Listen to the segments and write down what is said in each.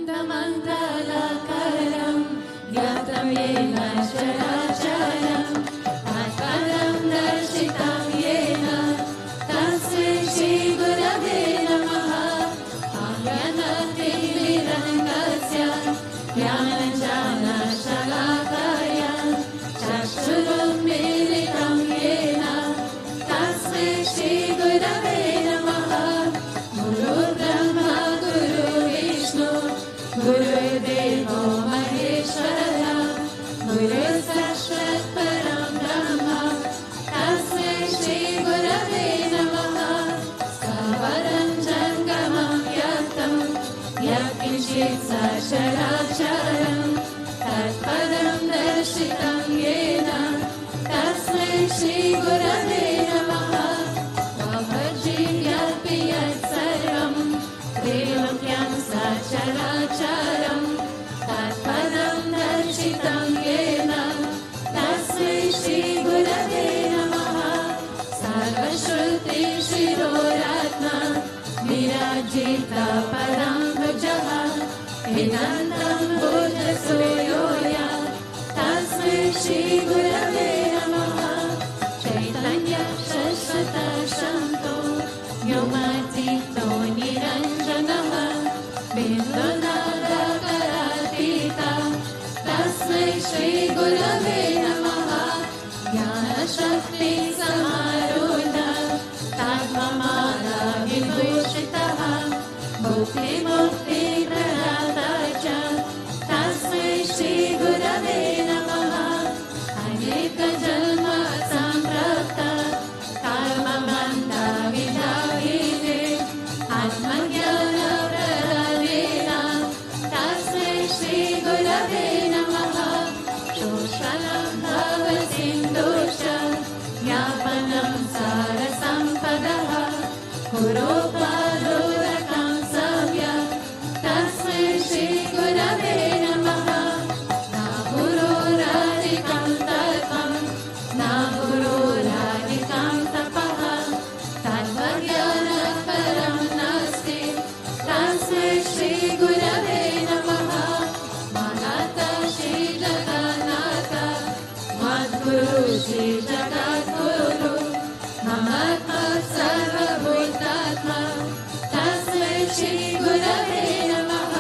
अनन्तमण्डलाकारं ज्ञातं येन चराचरं तत्पदं दर्शितं येन तस्मै श्रीगुरवे नमः। आज्ञानतिमिरङ्गस्य ज्ञानञ्जनशलाकय चक्षुरुन्मीलितं येन तस्मै श्रीगुरवे नमः। गुरुर्ब्रह्मा गुरुर्विष्णु गुरुर्देवो महेश्वरः गुरुर्साक्षात् परं ब्रह्म तस्मै श्रीगुरवे नमः। सवरं जङ्गमं व्यक्तं यत्किञ्चित् सचराचरं तत्पदं दर्शितं येन तस्मै श्रीगुरवे नमः। त्वमर्जिव्यापि यत्सर्वं त्रिलोक्यं सचराचरं तत्पदं दर्शितं येन तस्मै श्रीगुरवे नमः। सर्वश्रुतिशिरोरात्मा विराजितः परं भुजः वेदान्तं भुजसूयो यः तस्मै श्रीगुरवे नमः। चैतन्य शश्वतशन्तो व्योमातीतो निरञ्जनः बिन्दुनादकरातीतः तस्मै श्रीगुरवे नमः। ज्ञानशक्तिसमारूढः तात्ममानविभूषितः भुक्तिमुक्तिप्रदाता च तस्मै श्रीगुरवे नमः। अनेकजन्म सम्प्राप्तः कर्मबन्धविधायिने आत्मज्ञानप्रदानेन तस्मै श्रीगुरवे नमः। शोषणं भवसिन्धुश्च ज्ञापनं सारसम्पदः गुरोपादोरकं सम्यक् तस्मै श्रीगुरवे नमः। न गुरोरादिकं तत्त्वं न गुरोरादिकं तपः तत्त्वज्ञानपरं नास्ति तस्मै श्रीगुरवे नमः। मानाथ श्रीजगन्नाथ मद्गुरु श्रीजगद्गुरु ममात्मा सर्वभूतात्मा तस्मै श्रीगुरवे नमः।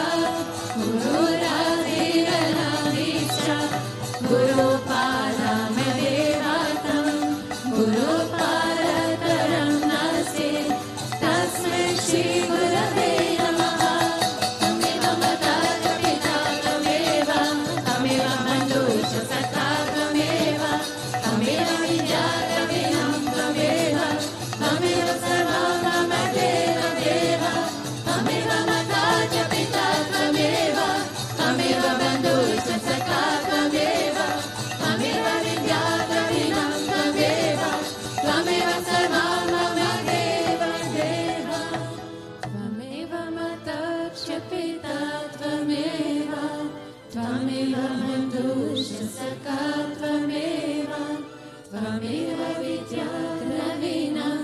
गुरुरादिरनादीश गुरुपादमदेवातं गुरुपादतरं नास्ति तस्मै श्रीगुरवे नमः। तमेव माता च पिता त्वमेव तमेव बन्धुः च सखा त्वमेव तमेव विद्या द्रविणं त्वमेव तमेव सर्वं मम देव देव। तमेव माता च पिता त्वमेव तमेव बन्धुः च सखा त्वमेव तमेव विद्या द्रविणं त्वमेव त्वमेव सर्वं मम देव देव। त्वमेव माता च पिता त्वमेव त्वमेव बन्धुः च सखा त्वमेव त्वमेव विद्या द्रविणं